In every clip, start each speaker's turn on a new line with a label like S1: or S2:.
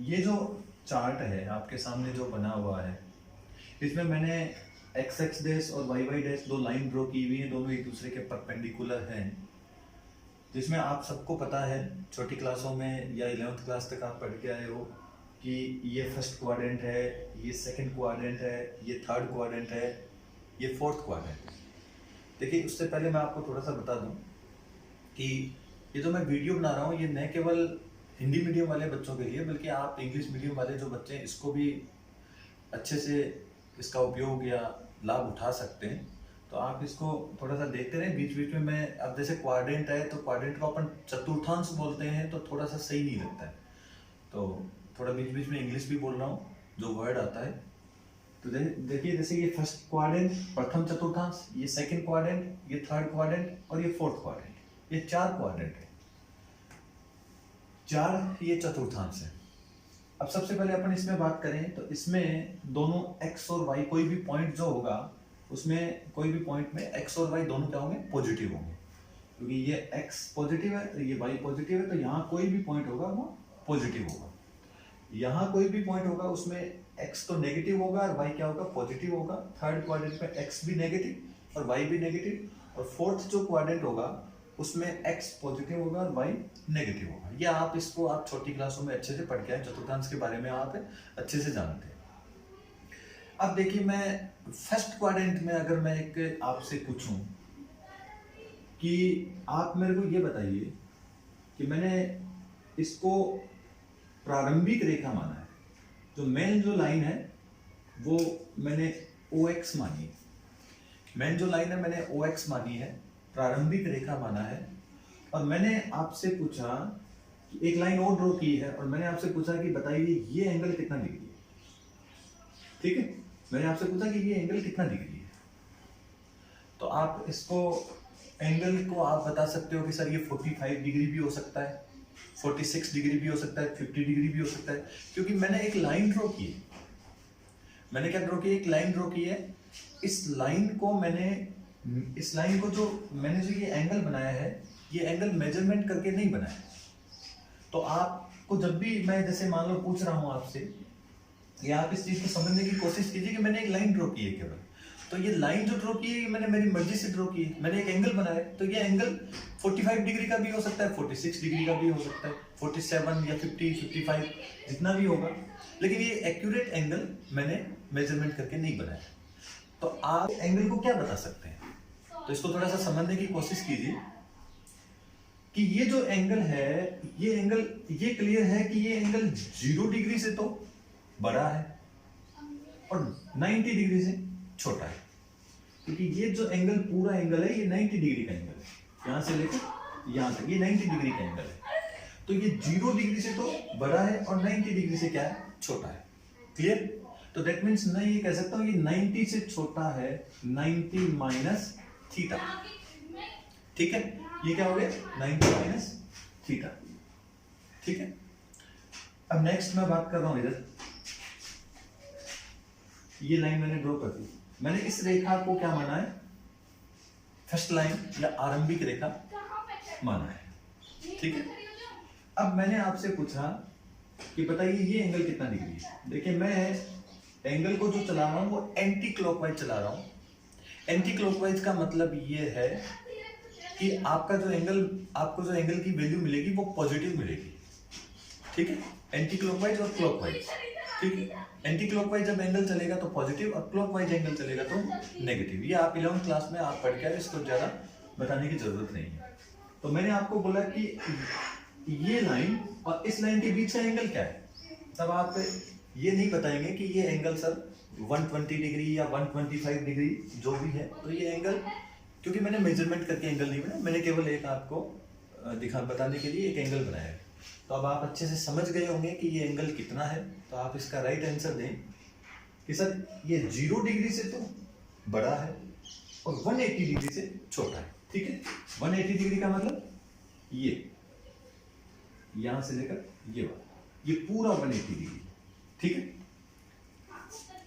S1: ये जो चार्ट है आपके सामने जो बना हुआ है, इसमें मैंने एक्स एक्स डैश और वाई वाई डैश दो लाइन ड्रॉ की हुई है, दोनों एक दूसरे के परपेंडिकुलर हैं। जिसमें आप सबको पता है, छोटी क्लासों में या 11th क्लास तक आप पढ़ के आए हो कि ये फर्स्ट क्वाड्रेंट है, ये सेकंड क्वाड्रेंट है, ये थर्ड क्वाड्रेंट है, ये फोर्थ क्वाड्रेंट है। देखिए, उससे पहले मैं आपको थोड़ा सा बता दूं कि ये जो मैं वीडियो बना रहा हूँ ये न केवल हिंदी मीडियम वाले बच्चों के लिए, बल्कि आप इंग्लिश मीडियम वाले जो बच्चे हैं इसको भी अच्छे से इसका उपयोग या लाभ उठा सकते हैं। तो आप इसको थोड़ा सा देखते रहें। बीच बीच में मैं, अब जैसे क्वाड्रेंट है तो क्वाड्रेंट को अपन चतुर्थांश बोलते हैं, तो थोड़ा सा सही नहीं लगता है, तो थोड़ा बीच बीच में इंग्लिश भी बोल रहा हूँ जो वर्ड आता है। तो देखिए, जैसे ये फर्स्ट क्वाड्रेंट प्रथम चतुर्थांश, ये सेकंड क्वाड्रेंट, ये थर्ड क्वाड्रेंट और ये फोर्थ क्वाड्रेंट, ये चार क्वाड्रेंट है, चार ये चतुर्थांश है। अब सबसे पहले अपन इसमें बात करें तो इसमें दोनों x और y, कोई भी पॉइंट जो होगा उसमें, कोई भी पॉइंट में x और y दोनों क्या होंगे, पॉजिटिव होंगे, क्योंकि ये x पॉजिटिव है, ये y पॉजिटिव है, तो यहाँ कोई भी पॉइंट होगा वो पॉजिटिव होगा। यहाँ कोई भी पॉइंट होगा उसमें x तो नेगेटिव होगा और y क्या होगा, पॉजिटिव होगा। थर्ड क्वाड्रेंट में x भी नेगेटिव और y भी नेगेटिव, और फोर्थ जो क्वाड्रेंट होगा उसमें x पॉजिटिव होगा और y नेगेटिव होगा। ये आप इसको आप छोटी क्लासों में अच्छे से पढ़ के आए, चतुर्थांश के बारे में आप अच्छे से जानते हैं। अब देखिए, मैं फर्स्ट क्वाड्रेंट में अगर मैं एक आपसे पूछूं कि आप मेरे को ये बताइए कि मैंने इसको प्रारंभिक रेखा माना है, जो मेन जो लाइन है वो मैंने OX मानी है, मेन जो लाइन है मैंने OX मानी है, प्रारंभिक रेखा माना है। और मैंने आपसे पूछा कि एक लाइन और ड्रॉ की है, और मैंने आपसे पूछा कि बताइए ये एंगल कितना डिग्री है। ठीक है, मैंने आपसे पूछा कि ये एंगल कितना डिग्री है, तो आप इसको एंगल को आप बता सकते हो कि सर ये 45 डिग्री भी हो सकता है, 46 डिग्री भी हो सकता है, 50 डिग्री भी हो सकता है, क्योंकि मैंने एक लाइन ड्रॉ की है। मैंने क्या ड्रॉ की है, एक लाइन ड्रॉ की है। इस लाइन को जो मैंने जो ये एंगल बनाया है, ये एंगल मेजरमेंट करके नहीं बनाया। तो आपको जब भी मैं जैसे मान लो पूछ रहा हूं आपसे, या आप इस चीज को समझने की कोशिश कीजिए कि मैंने एक लाइन ड्रॉ की है केवल, तो ये लाइन जो ड्रॉ की है मैंने मेरी मर्जी से ड्रॉ की है, मैंने एक एंगल बनाया है, तो ये एंगल 45 डिग्री का भी हो सकता है, 46 डिग्री का भी हो सकता है, 47 या 50, 55 जितना भी होगा, लेकिन ये एक्यूरेट एंगल मैंने मेजरमेंट करके नहीं बनाया। तो आप एंगल को क्या बता सकते हैं, तो इसको थोड़ा सा समझने की कोशिश कीजिए कि ये जो एंगल है, ये एंगल, ये क्लियर है कि ये एंगल 0 डिग्री से तो बड़ा है और 90 डिग्री से छोटा है, क्योंकि ये जो एंगल पूरा एंगल है ये 90 डिग्री का एंगल है, यहां से लेकर यहां तक ये 90 डिग्री का एंगल है। तो ये 0 डिग्री से तो बड़ा है और 90 डिग्री से क्या है, छोटा है। क्लियर? तो दैट मीन्स मैं ये कह सकता हूं ये 90 से छोटा है, 90 माइनस थीटा। ठीक है, ये क्या हो गया, 90 माइनस थीटा। ठीक है, अब नेक्स्ट मैं बात कर रहा हूं इधर, ये लाइन मैंने ड्रॉ कर दी, मैंने इस रेखा को क्या माना है, फर्स्ट लाइन या आरंभिक रेखा माना है। ठीक है, अब मैंने आपसे पूछा कि बताइए ये एंगल कितना डिग्री है। देखिए, मैं एंगल को जो चला रहा हूं वो एंटी क्लॉकवाइज चला रहा हूं। एंटी क्लॉकवाइज का मतलब ये है कि आपका जो एंगल, आपको जो एंगल की वैल्यू मिलेगी वो पॉजिटिव मिलेगी। ठीक है, एंटी क्लॉकवाइज और क्लॉकवाइज। ठीक है, एंटी क्लॉकवाइज जब एंगल चलेगा तो पॉजिटिव, और क्लॉकवाइज एंगल चलेगा तो नेगेटिव। ये आप 11th क्लास में आप पढ़ के आए, इसको ज्यादा बताने की जरूरत नहीं है। तो मैंने आपको बोला कि ये लाइन और इस लाइन के बीच का एंगल क्या है, तब आप ये नहीं बताएंगे कि ये एंगल सर 120 डिग्री या 125 डिग्री जो भी है, तो ये एंगल, क्योंकि मैंने मेजरमेंट करके एंगल नहीं बनाया, मैंने केवल एक आपको बताने के लिए एक एंगल बनाया है। तो अब आप अच्छे से समझ गए होंगे कि ये एंगल कितना है, तो आप इसका राइट आंसर दें कि सर ये 0 डिग्री से तो बड़ा है और 180 डिग्री से छोटा है। ठीक है, 180 डिग्री का मतलब ये यहां से लेकर ये वाला, ये पूरा 180 डिग्री। ठीक है,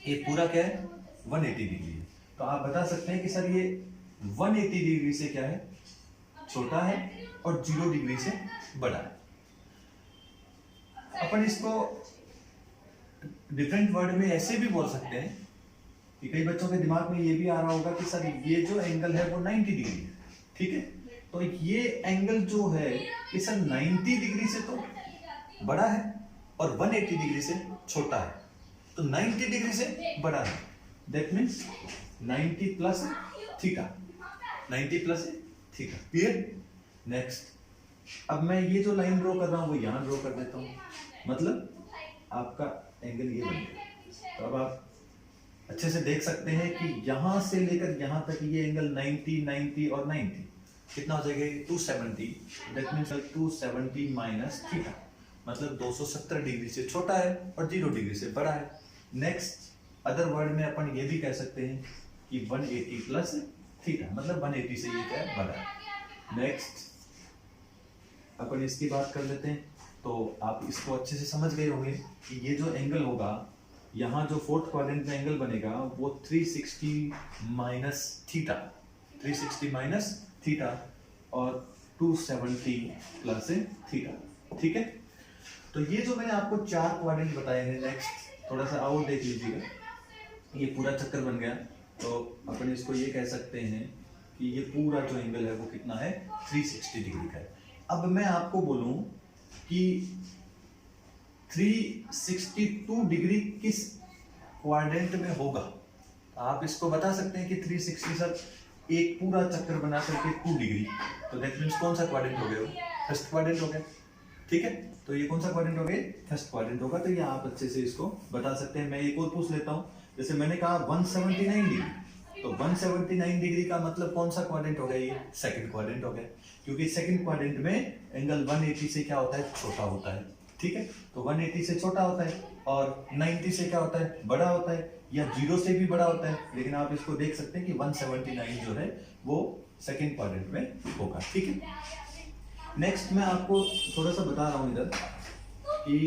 S1: ये पूरा क्या है, 180 डिग्री है। तो आप बता सकते हैं कि सर ये 180 डिग्री से क्या है, छोटा है, और 0 डिग्री से बड़ा है। अपन इसको डिफरेंट वर्ड में ऐसे भी बोल सकते हैं कि कई बच्चों के दिमाग में ये भी आ रहा होगा कि सर ये जो एंगल है वो 90 डिग्री है, ठीक है, तो ये एंगल जो है ये सर 90 डिग्री से तो बड़ा है और 180 डिग्री से छोटा है, तो 90 डिग्री से बड़ा है, that means 90 plus theta, 90 plus theta, clear. Next, अब मैं ये जो लाइन ड्रॉ कर रहा हूं वो यहां ड्रॉ कर देता हूं, मतलब आपका एंगल ये बन गया। तो अब आप अच्छे से देख सकते हैं कि यहां से लेकर यहां तक ये एंगल 90, 90 और 90 कितना हो जाएगा, 270, दैट मींस 270 माइनस थीटा, मतलब 270 डिग्री से छोटा है और 0 डिग्री से बड़ा है। नेक्स्ट, अदर वर्ड में अपन ये भी कह सकते हैं कि 180 प्लस थीटा, मतलब 180 से ये क्या है, बड़ा है। नेक्स्ट अपन इसकी बात कर लेते हैं, तो आप इसको अच्छे से समझ गए होंगे कि ये जो एंगल होगा, यहाँ जो फोर्थ क्वाड्रेंट में एंगल बनेगा वो 360 माइनस थीटा, 360 माइनस थीटा और 270 प्लस थीटा, ठीक है। तो ये जो मैंने आपको 4 क्वाड्रेंट बताए हैं, नेक्स्ट थोड़ा सा और देख लीजिएगा, ये पूरा चक्कर बन गया, तो अपन इसको ये कह सकते हैं कि ये पूरा जो एंगल है वो कितना है, 360 डिग्री का है। अब मैं आपको बोलूं कि 362 डिग्री किस क्वाड्रेंट में होगा, आप इसको बता सकते हैं कि 360 सर एक पूरा चक्कर बना करके 2 डिग्री, तो दैट मींस कौन सा क्वाड्रेंट हो गया, फर्स्ट क्वाड्रेंट हो गया, ठीक है। तो ये कौन सा क्वाड्रेंट हो गया, फर्स्ट क्वाड्रेंट होगा। तो ये आप अच्छे से इसको बता सकते हैं। मैं एक और पूछ लेता हूं, जैसे मैंने कहा 179 डिग्री, तो 179 डिग्री का मतलब कौन सा क्वाड्रेंट हो गया, ये सेकंड क्वाड्रेंट हो गया, क्योंकि सेकंड क्वाड्रेंट में एंगल 180 से क्या होता है, छोटा होता है, ठीक है। तो 180 से छोटा होता है और 90 से क्या होता है, बड़ा होता है, या 0 से भी बड़ा होता है, लेकिन आप इसको देख सकते हैं कि 179 जो है वो सेकंड क्वाड्रेंट में होगा, ठीक है। नेक्स्ट मैं आपको थोड़ा सा बता रहा हूं इधर कि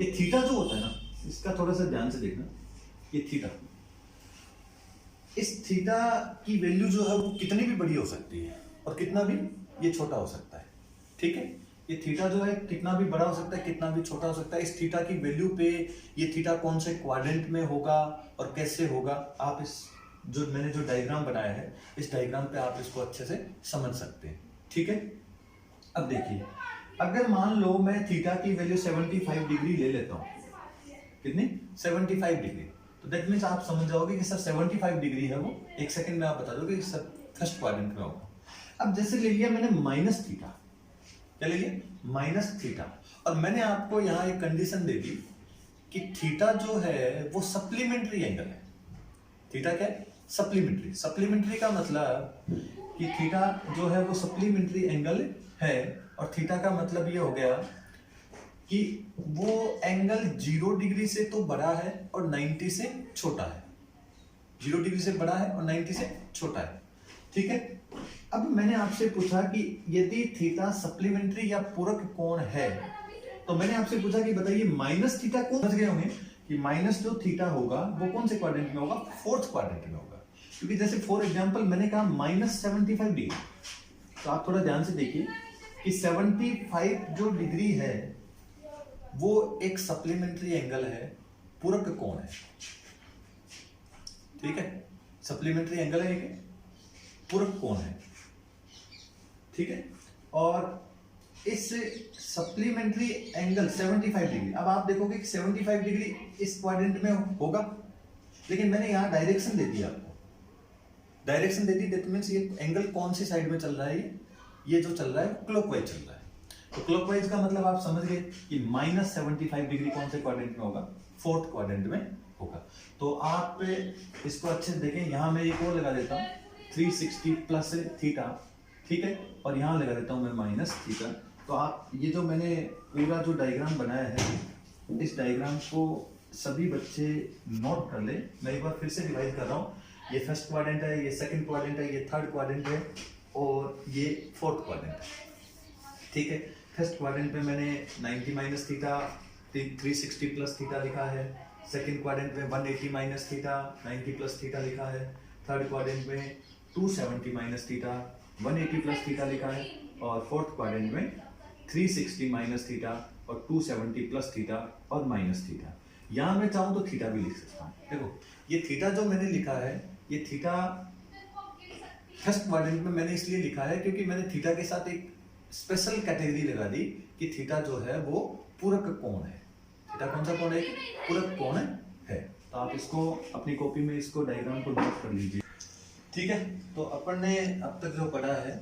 S1: ये थीटा जो होता है ना, इसका थोड़ा सा ध्यान से देखना, ये थीटा, इस थीटा की वैल्यू जो है वो कितनी भी बड़ी हो सकती है और कितना भी ये छोटा हो सकता है, ठीक है। ये थीटा जो है कितना भी बड़ा हो सकता है, कितना भी छोटा हो सकता है। इस थीटा की वैल्यू पे ये थीटा कौन से क्वाड्रेंट में होगा और कैसे होगा, आप इस जो मैंने जो डायग्राम बनाया है, इस डायग्राम पे आप इसको अच्छे से समझ सकते हैं, ठीक है। अब देखिए, अगर मान लो मैं थीटा की वैल्यू 75 डिग्री ले लेता हूं, कितनी, 75 डिग्री, तो दैट मींस आप समझ जाओगे कि सर 75 डिग्री है वो, एक सेकंड में आप बता दोगे कि सर फर्स्ट क्वाड्रेंट में होगा। अब जैसे ले लिया मैंने माइनस थीटा, क्या ले लिया, माइनस थीटा, और मैंने आपको यहां एक कंडीशन दे दी कि थीटा जो है वो सप्लीमेंट्री एंगल है। थीटा क्या है, सप्लीमेंट्री। सप्लीमेंट्री का मतलब कि थीटा जो है वो सप्लीमेंट्री एंगल है, और थीटा का मतलब ये हो गया कि वो एंगल 0 डिग्री से तो बड़ा है और 90 से छोटा है, 0 डिग्री से बड़ा है और 90 से छोटा है, ठीक है। अब मैंने आपसे पूछा कि यदि थीटा सप्लीमेंट्री या पूरक कोण है, तो मैंने आपसे पूछा कि बताइए माइनस थीटा कौन, समझ गए होंगे कि माइनस जो थीटा होगा वो कौन से क्वाड्रेंट में होगा, फोर्थ क्वाड्रेंट में होगा, क्योंकि जैसे फॉर एग्जांपल मैंने कहा माइनस 75 डिग्री, तो आप थोड़ा ध्यान से देखिए कि 75 जो डिग्री है वो एक सप्लीमेंट्री एंगल है, पूरक कोण है, ठीक है। सप्लीमेंट्री एंगल है, पूरक कोण है, ठीक है। और इस सप्लीमेंट्री एंगल 75 डिग्री, अब आप देखोगे कि 75 डिग्री इस क्वाड्रेंट में होगा, लेकिन मैंने यहां डायरेक्शन दे दी आपको, direction they the, that means ये एंगल कौन सी साइड में चल रहा है, ये जो चल रहा है क्लॉकवाइज चल रहा है। तो क्लॉकवाइज का मतलब आप समझ गए कि माइनस 75 डिग्री कौन से क्वाड्रेंट में होगा, फोर्थ क्वाड्रेंट में होगा। तो आप इसको अच्छे से देखें, यहां मैं एक और लगा देता हूं 360 प्लस थीटा, ठीक है, और यहां लगा देता हूं मैं माइनस थीटा। तो आप ये जो मैंने पूरा जो डायग्राम बनाया है, इस डायग्राम को सभी बच्चे नोट कर ले। मैं एक बार फिर से रिवाइज कर रहा हूँ, ये फर्स्ट क्वाड्रेंट है, ये सेकंड क्वाड्रेंट है, ये थर्ड क्वाड्रेंट है और ये फोर्थ क्वाड्रेंट है, ठीक है। फर्स्ट क्वाड्रेंट में मैंने 90 माइनस थीटा 360 प्लस थीटा लिखा है, सेकंड क्वाड्रेंट में 180 माइनस थीटा 90 प्लस थीटा लिखा है, थर्ड क्वाड्रेंट में 270 माइनस थीटा 180 प्लस थीटा लिखा है, और फोर्थ क्वाड्रेंट में 360 माइनस थीटा और 270 प्लस थीटा और माइनस थीटा। यहाँ मैं चाहूँ तो थीटा भी लिख सकता हूँ। देखो ये थीटा जो मैंने लिखा है, ये थीटा फर्स्ट क्वाड्रेंट में मैंने इसलिए लिखा है क्योंकि मैंने थीटा के साथ एक स्पेशल कैटेगरी लगा दी कि थीटा जो है वो पूरक कोण है। थीटा कौन सा कोण है? पूरक कोण है। तो आप इसको अपनी कॉपी में इसको डायग्राम को नोट कर लीजिए। ठीक है, तो अपन ने अब तक जो पढ़ा है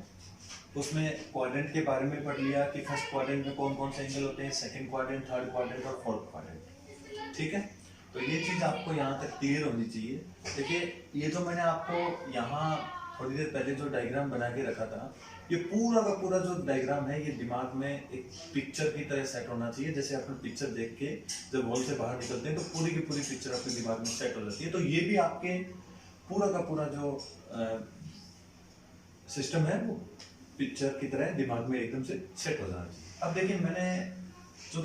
S1: उसमें क्वाड्रेंट के बारे में पढ़ लिया कि फर्स्ट क्वाड्रेंट में कौन कौन से एंगल होते हैं, सेकंड क्वाड्रेंट, थर्ड क्वाड्रेंट और फोर्थ क्वाड्रेंट। ठीक है, तो ये चीज आपको यहाँ तक क्लियर होनी चाहिए। देखिए ये जो मैंने आपको यहाँ थोड़ी देर पहले जो डायग्राम बना के रखा था, ये पूरा का पूरा जो डायग्राम है ये दिमाग में एक पिक्चर की तरह सेट होना चाहिए। जैसे अपन पिक्चर देख के जब वॉल से बाहर निकलते हैं तो पूरी की पूरी पिक्चर अपने दिमाग में सेट हो जाती है। तो ये भी आपके पूरा का पूरा जो सिस्टम है वो पिक्चर की तरह दिमाग में एकदम से सेट हो जाना चाहिए। अब देखिए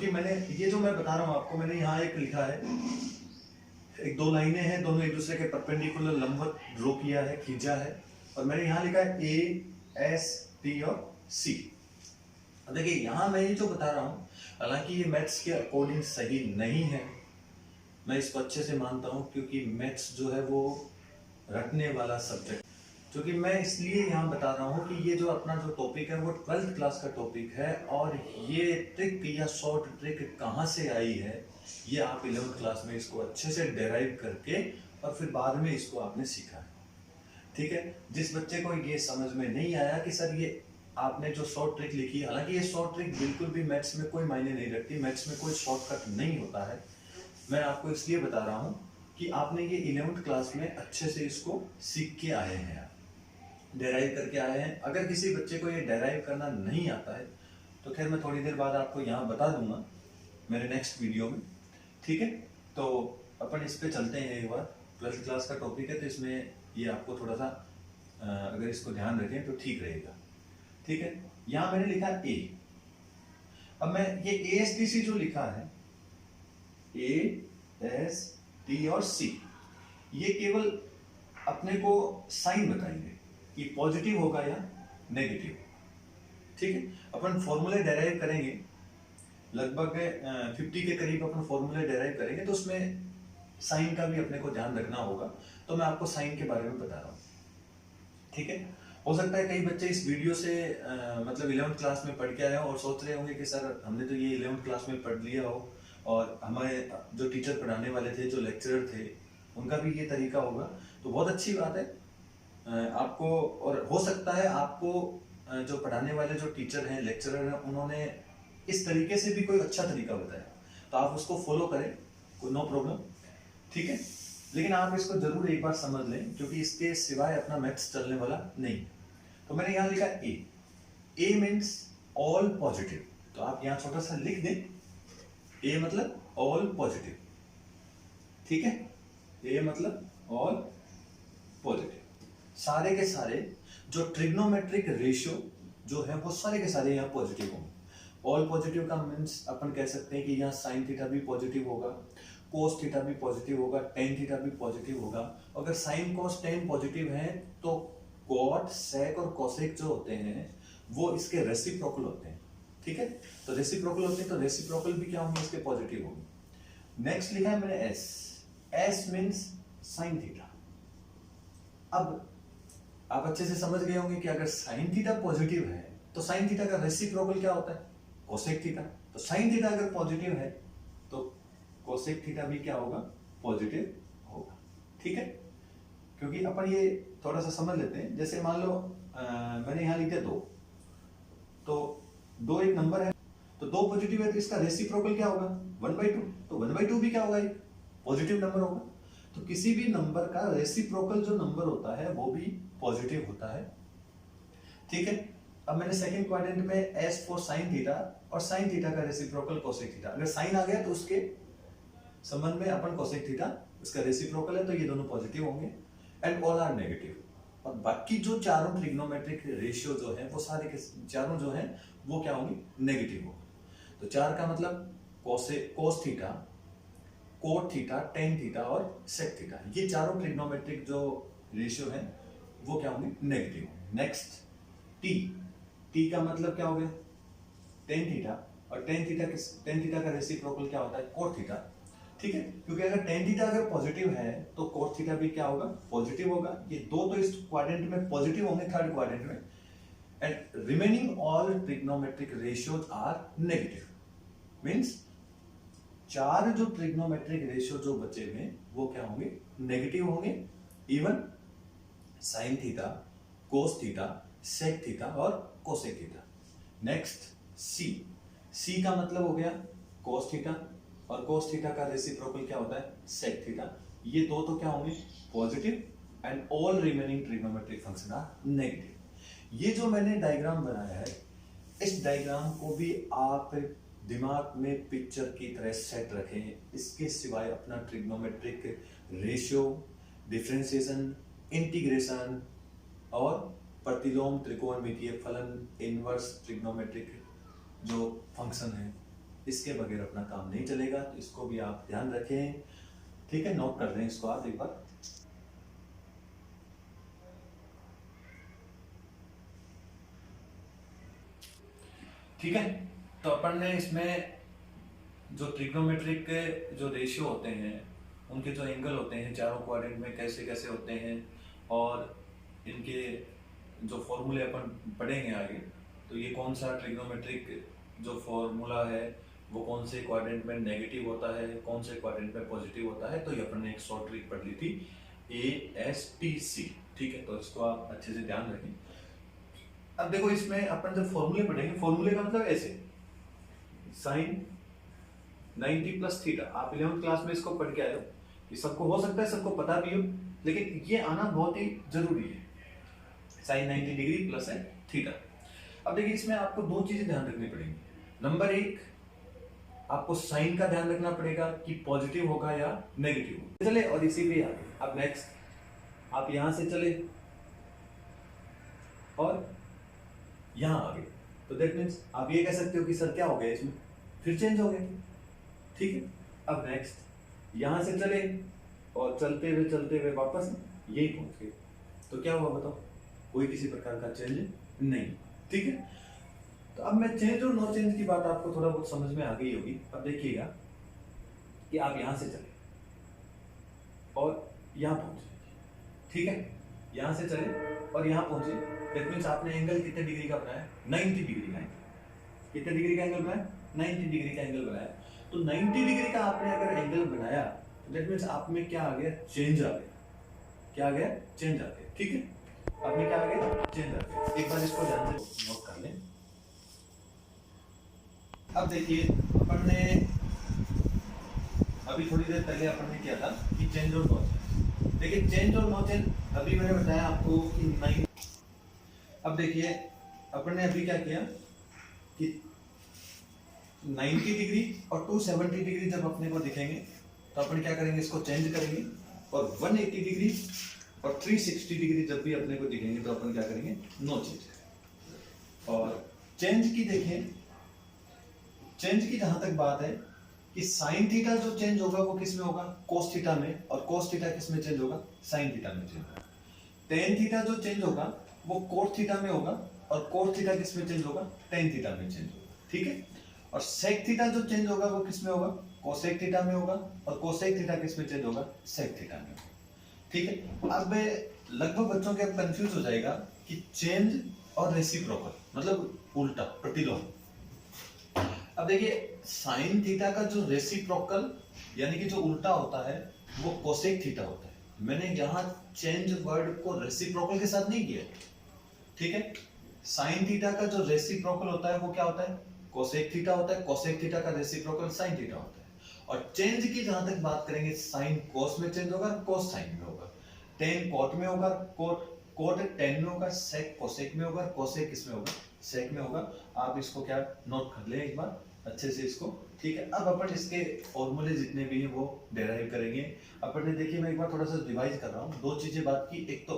S1: मैंने ये जो मैं बता रहा हूँ आपको, मैंने यहाँ एक लिखा है, एक दो लाइनें हैं, दोनों एक दूसरे के परपेंडिकुलर लंबवत ड्रॉ किया है, खींचा है, और मैंने यहाँ लिखा है ए एस टी और सी। अब देखिए यहाँ मैं ये जो बता रहा हूँ, हालांकि ये मैथ्स के अकॉर्डिंग सही नहीं है, मैं इसको अच्छे से मानता हूँ क्योंकि मैथ्स जो है वो रटने वाला सब्जेक्ट, क्योंकि मैं इसलिए यहाँ बता रहा हूँ कि ये जो अपना जो टॉपिक है वो 12th क्लास का टॉपिक है, और ये ट्रिक या शॉर्ट ट्रिक कहाँ से आई है ये आप 11th क्लास में इसको अच्छे से डेराइव करके और फिर बाद में इसको आपने सीखा है। ठीक है, जिस बच्चे को ये समझ में नहीं आया कि सर ये आपने जो शॉर्ट ट्रिक लिखी, हालांकि ये शॉर्ट ट्रिक बिल्कुल भी मैथ्स में कोई मायने नहीं रखती, मैथ्स में कोई शॉर्टकट नहीं होता है। मैं आपको इसलिए बता रहा हूँ कि आपने ये 11th क्लास में अच्छे से इसको सीख के आए हैं, डेराइव करके आए हैं। अगर किसी बच्चे को ये डेराइव करना नहीं आता है तो खैर मैं थोड़ी देर बाद आपको यहाँ बता दूंगा मेरे नेक्स्ट वीडियो में। ठीक है, तो अपन इस पे चलते हैं एक बार। 12th क्लास का टॉपिक है तो इसमें ये आपको थोड़ा सा अगर इसको ध्यान रखें तो ठीक रहेगा। ठीक है, यहाँ मैंने लिखा ए। अब मैं ये ए एस टी सी जो लिखा है, ए एस टी और सी, ये केवल अपने को साइन बताएंगे कि पॉजिटिव होगा या नेगेटिव। ठीक है, अपन फॉर्मूले डेराइव करेंगे, लगभग 50 के करीब अपन फॉर्मूले डेराइव करेंगे, तो उसमें साइन का भी अपने को ध्यान रखना होगा। तो मैं आपको साइन के बारे में बता रहा हूँ। ठीक है, हो सकता है कई बच्चे इस वीडियो से मतलब 11th क्लास में पढ़ के आए हो और सोच रहे होंगे कि सर हमने तो ये 11th क्लास में पढ़ लिया हो, और हमारे जो टीचर पढ़ाने वाले थे, जो लेक्चरर थे, उनका भी ये तरीका होगा। तो बहुत अच्छी बात है आपको, और हो सकता है आपको जो पढ़ाने वाले जो टीचर हैं, लेक्चरर हैं, उन्होंने इस तरीके से भी कोई अच्छा तरीका बताया, तो आप उसको फॉलो करें, कोई नो प्रॉब्लम। ठीक है, लेकिन आप इसको जरूर एक बार समझ लें क्योंकि इसके सिवाय अपना मैथ्स चलने वाला नहीं। तो मैंने यहाँ लिखा ए मीन्स ऑल पॉजिटिव, तो आप यहाँ छोटा सा लिख दें, ए मतलब ऑल पॉजिटिव। ठीक है, ए मतलब ऑल पॉजिटिव, सारे के सारे जो ट्रिग्नोमेट्रिक रेशियो जो है वो सारे के सारे यहाँ पॉजिटिव होंगे। ऑल पॉजिटिव का मीन्स अपन कह सकते हैं कि यहाँ साइन थीटा भी पॉजिटिव होगा, कोस थीटा भी पॉजिटिव होगा, टेन थीटा भी पॉजिटिव होगा। अगर साइन कोस टेन पॉजिटिव है तो कॉट सेक और कोसेक जो होते हैं वो इसके रेसिप्रोकल होते हैं। ठीक है, तो रेसिप्रोकल होते हैं तो रेसिप्रोकल भी क्या होंगे, इसके पॉजिटिव होंगे। नेक्स्ट लिखा है मैंने S, S means sine theta. अब आप अच्छे से समझ गए होंगे कि अगर साइन थीटा पॉजिटिव है तो साइन थीटा का रेसिप्रोकल क्या होता है, कोसेक थीटा। तो साइन थीटा अगर पॉजिटिव है तो कोसेक थीटा भी क्या होगा, पॉजिटिव होगा। ठीक है, क्योंकि अपन ये थोड़ा सा समझ लेते हैं। जैसे मान लो मैंने यहाँ लिखा 2, तो 2 एक नंबर है, तो 2 पॉजिटिव है तो इसका रेसिप्रोकल क्या होगा, 1/2। तो 1/2 भी क्या होगा, एक पॉजिटिव नंबर होगा। तो किसी भी नंबर का रेसिप्रोकल जो नंबर होता है वो भी पॉजिटिव होता है। ठीक है, अब मैंने सेकंड क्वाड्रेंट में एस फॉर साइन थीटा, और साइन थीटा का रेसिप्रोकल कोसेक थीटा। अगर साइन आ गया तो उसके संबंध में अपन कोसेक थीटा, इसका रेसिप्रोकल है तो ये दोनों पॉजिटिव होंगे, एंड ऑल आर नेगेटिव। और बाकी जो चारों ट्रिग्नोमेट्रिक रेशियो जो है वो सारे के चारों जो है वो क्या होंगे, नेगेटिव होंगे। तो 4 का मतलब cos theta, cot theta, tan theta और सेक थीटा, ये चारों ट्रिग्नोमेट्रिक जो रेशियो है वो क्या होंगे, नेगेटिव होंगे। नेक्स्ट टी, टी का मतलब क्या हो गया, टेन थीटा, और टेन थीटा का रेसिप्रोकल क्या होता है, कोट थीटा। ठीक है, क्योंकि अगर टेन थीटा अगर पॉजिटिव है तो कोट थीटा भी क्या होगा, पॉजिटिव होगा। ये दो तो इस क्वाड्रेंट में पॉजिटिव होंगे, थर्ड क्वाड्रेंट में, and remaining all trigonometric ratios are negative. Means चार जो ट्रिग्नोमेट्रिक रेशियो जो बचे हुए वो क्या होंगे, नेगेटिव होंगे। Even sine theta, cos theta, sec theta और cosec theta. Next C, C का मतलब हो गया कोस थीटा, और कोस थीटा का रेसिप्रोकल क्या होता है, सेक थीटा। ये दो तो क्या होंगे, positive, and all remaining trigonometric function are negative. ये जो मैंने डायग्राम बनाया है, इस डायग्राम को भी आप दिमाग में पिक्चर की तरह सेट रखें। इसके सिवाय अपना ट्रिग्नोमेट्रिक रेशियो, डिफरेंशिएशन, इंटीग्रेशन और प्रतिलोम त्रिकोणमितीय फलन, इनवर्स ट्रिग्नोमेट्रिक जो फंक्शन है, इसके बगैर अपना काम नहीं चलेगा। तो इसको भी आप ध्यान रखें। ठीक है, नोट कर लें इसको आप एक बार। ठीक है, तो अपन ने इसमें जो ट्रिग्नोमेट्रिक के जो रेशियो होते हैं, उनके जो एंगल होते हैं चारों क्वाड्रेंट में कैसे कैसे होते हैं, और इनके जो फॉर्मूले अपन पढ़ेंगे आगे। तो ये कौन सा ट्रिग्नोमेट्रिक जो फॉर्मूला है वो कौन से क्वाड्रेंट में नेगेटिव होता है, कौन से क्वाड्रेंट में पॉजिटिव होता है, तो ये अपन ने एक शॉर्ट ट्रिक पढ़ ली थी, ASTC। ठीक है, तो इसको आप अच्छे से ध्यान रखें। अब देखो इसमें अपन जब फॉर्मूले पढ़ेंगे, फॉर्मूले का मतलब ऐसे, साइन 90 प्लस थीटा, आप 11th क्लास में इसको पढ़ के आए हो, ये सबको हो सकता है सबको पता भी हो, लेकिन ये आना बहुत ही जरूरी है। साइन 90 डिग्री प्लस है थीटा। अब देखिए इसमें आपको दो चीजें ध्यान रखनी पड़ेंगी। नंबर एक, आपको साइन का ध्यान रखना पड़ेगा कि पॉजिटिव होगा या नेगेटिव होगा। चले और इसी पे आगे। अब नेक्स्ट आप यहां से चले और यहां आ गए, तो दैट मीन्स आप ये कह सकते हो कि सर क्या हो गया इसमें, फिर चेंज हो गया। ठीक है, अब नेक्स्ट यहां से चले और चलते हुए वापस यही पहुंच गए, तो क्या हुआ बताओ, कोई किसी प्रकार का चेंज नहीं। ठीक है, तो अब मैं चेंज और नो चेंज की बात आपको थोड़ा बहुत समझ में आ गई होगी। अब देखिएगा कि आप यहां से चले और यहां पहुंचे। ठीक है, यहां से चले और यहां पहुंचे, दैट मींस आपने एंगल कितने डिग्री का बनाया, 90 डिग्री का। कितने डिग्री का एंगल बनाया, 90 डिग्री का एंगल बनाया। तो 90 डिग्री का आपने अगर एंगल बनाया तो दैट मींस आप में क्या आ गया, चेंज आ गया। क्या आ गया, चेंज आ गया। ठीक है, आप में क्या आ गया, चेंज आ गया। एक बार इसको ध्यान से नोट कर लें। अब देखिए अपन ने अभी थोड़ी देर पहले अपन ने किया था कि चेंज और नो चेंज। देखिए चेंज और नो चेंज अभी मैंने बताया आपको कि 9। अब देखिए अपन ने अभी क्या किया कि 90 डिग्री और 270 डिग्री जब अपने को दिखेंगे तो अपन क्या करेंगे, इसको चेंज करेंगे। और 180 डिग्री और 360 डिग्री जब भी अपने को दिखेंगे तो अपन क्या करेंगे, नो चेंज। और चेंज की देखें, चेंज की जहां तक बात है कि साइन थीटा जो चेंज होगा वो किस में होगा, कोस थीटा में, और कोस थीटा किस में चेंज होगा, साइन थीटा में चेंज होगा। टेन थीटा जो चेंज होगा वो कोट थीटा में होगा, और कोट थीटा किस में चेंज होगा, टेन थीटा में चेंज होगा। ठीक है, और सेक थीटा जो चेंज होगा वो किस में होगा, कोसेक थीटा में होगा, और कोसेक थीटा किस में चेंज होगा, सेक थीटा में होगा। ठीक है, अब लगभग बच्चों के अब कंफ्यूज हो जाएगा कि चेंज और रेसिप्रोकल मतलब उल्टा, प्रतिलोम। अब देखिए साइन थीटा का जो रेसिप्रोकल यानी कि जो उल्टा होता है वो कोसेक थीटा होता है। मैंने यहां चेंज वर्ड को रेसिप्रोकल के साथ नहीं किया। ठीक है, साइन थीटा का जो रेसिप्रोकल होता है वो क्या होता है, कोसेक थीटा होता है। कोसेक थीटा का रेसिप्रोकल साइन थीटा होता है। और चेंज की जहां तक बात करेंगे, साइन कोस में चेंज होगा, कोस साइन में होगा, टेन कोट में होगा, कोट टेन में होगा, सेक कोसेक में होगा, कोसेक किस में होगा, सेक में होगा। आप इसको क्या नोट कर ले एक बार अच्छे से इसको। ठीक है, अब अपन इसके फॉर्मूले जितने भी हैं वो डेराइव करेंगे। अपन ने देखिए मैं एक बार थोड़ा सा रिवाइज कर रहा हूँ, दो चीजें बात की, एक तो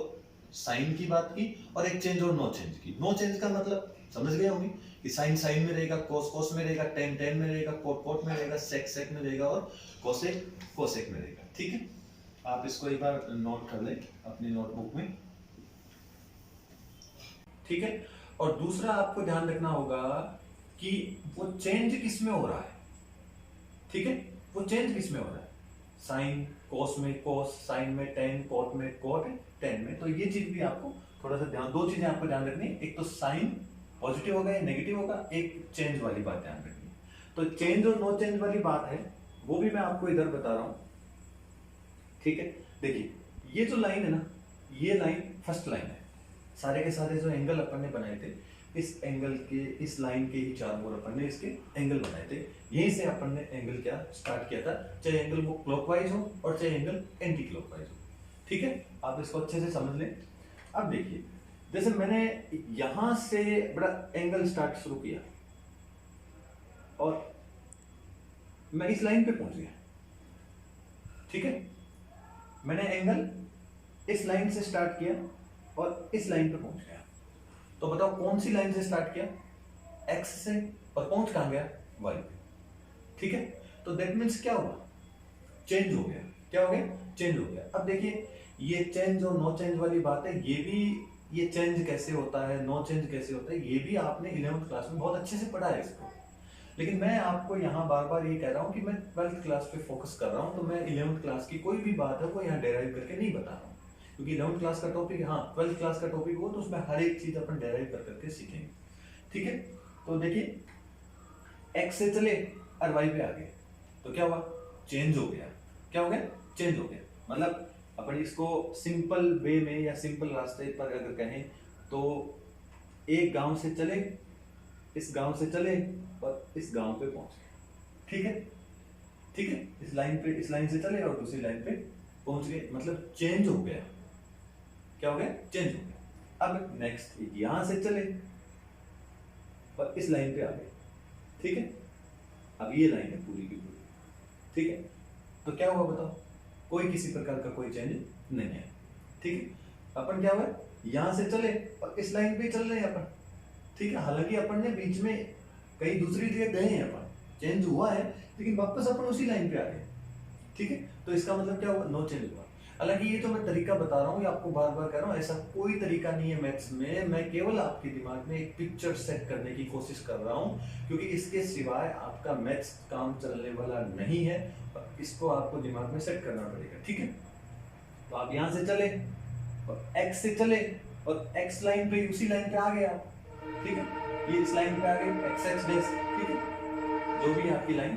S1: साइन की बात की और एक चेंज और नो चेंज की। नो चेंज का मतलब समझ गए होंगे कि साइन साइन में रहेगा, कोस कोस में रहेगा, टेन टेन में रहेगा, कोट कोट में रहेगा, सेक सेक में रहेगा और कोसेक कोसेक में रहेगा। ठीक है, आप इसको एक बार नोट कर लें अपनी नोटबुक में। ठीक है, और दूसरा आपको ध्यान रखना होगा कि वो चेंज किस में हो रहा है, ठीक है, वो चेंज किस में हो रहा है, साइन कोस में कोस, साइन में टेन, कोट में कोट, टेन में। तो ये चीज भी आपको थोड़ा सा ध्यान, दो चीजें आपको ध्यान रखनी है, एक तो साइन पॉजिटिव होगा या नेगेटिव होगा, एक चेंज वाली बात ध्यान रखनी है। तो चेंज और नो चेंज वाली बात है वो भी मैं आपको इधर बता रहा हूं, ठीक है। देखिए ये जो लाइन है ना, ये लाइन फर्स्ट लाइन है, सारे के सारे जो एंगल अपन ने बनाए थे इस एंगल के, इस लाइन के ही चारों ओर अपन ने इसके एंगल बनाए थे। यहीं से अपन ने एंगल क्या स्टार्ट किया था, चाहे एंगल वो क्लॉकवाइज हो और चाहे एंगल एंटी क्लॉकवाइज हो, ठीक है। आप इसको अच्छे से समझ लें। अब देखिए जैसे मैंने यहां से बड़ा एंगल स्टार्ट शुरू किया और मैं इस लाइन पे पहुंच गया, ठीक है। मैंने एंगल इस लाइन से स्टार्ट किया और इस लाइन पे पहुंच गया। तो बताओ कौन सी लाइन से स्टार्ट किया, एक्स से, और पहुंच कहां गया, वाई पे, ठीक है। तो दैट मीन्स क्या हुआ, चेंज हो गया, क्या हो गया, चेंज हो गया। अब देखिए ये चेंज और नो चेंज वाली बात है, ये भी, ये चेंज कैसे होता है, नो चेंज कैसे होता है, ये भी आपने 11th क्लास में बहुत अच्छे से पढ़ा है इसको। लेकिन मैं आपको यहाँ बार बार ये कह रहा हूँ कि मैं 12th क्लास पे फोकस कर रहा हूँ, तो मैं 11th क्लास की कोई भी बात है वो यहाँ डेराइव करके नहीं बता रहा हूँ, क्योंकि 11th क्लास का टॉपिक, हाँ 12th क्लास का टॉपिक हो तो उसमें हर एक चीज अपन डेराइव कर करके सीखेंगे, ठीक है। तो देखिए एक्स से चले और वाई पे आ गए तो क्या हुआ, चेंज हो गया, क्या हो गया, चेंज हो गया। मतलब अपन इसको सिंपल वे में या सिंपल रास्ते पर अगर कहें तो एक गांव से चले, इस गांव से चले और इस गांव पे पहुंच गए, ठीक है, ठीक है। इस लाइन पे, इस लाइन से चले और दूसरी लाइन पे पहुंच गए, मतलब चेंज हो गया, क्या हो गया, चेंज हो गया। अब नेक्स्ट यहां से चले और इस लाइन पे आ गए, ठीक है। अब ये लाइन है पूरी की पूरी, ठीक है। तो क्या हुआ बताओ, कोई किसी प्रकार का कोई चेंज नहीं है, ठीक है। अपन क्या हुआ, यहां से चले और इस लाइन पे चल रहे हैं अपन, ठीक है। हालांकि अपन ने बीच में कहीं दूसरी जगह गए हैं, अपन चेंज हुआ है लेकिन वापस अपन उसी लाइन पे आ गए, ठीक है। तो इसका मतलब क्या हुआ, नो चेंज हुआ। हालांकि ये तो मैं तरीका बता रहा हूँ, ये आपको बार बार कह रहा हूँ, ऐसा कोई तरीका नहीं है मैथ्स में, मैं केवल आपके दिमाग में एक पिक्चर सेट करने की कोशिश कर रहा हूँ, क्योंकि इसके सिवाय आपका मैथ्स काम चलने वाला नहीं है, और इसको आपको दिमाग में सेट करना पड़ेगा, ठीक है। तो आप यहाँ से चले और एक्स से चले और एक्स लाइन पे, उसी लाइन पे आ गए आप, ठीक है। ये इस लाइन पे आ गए, एक्स एक्स डैश, ठीक है, जो भी आपकी लाइन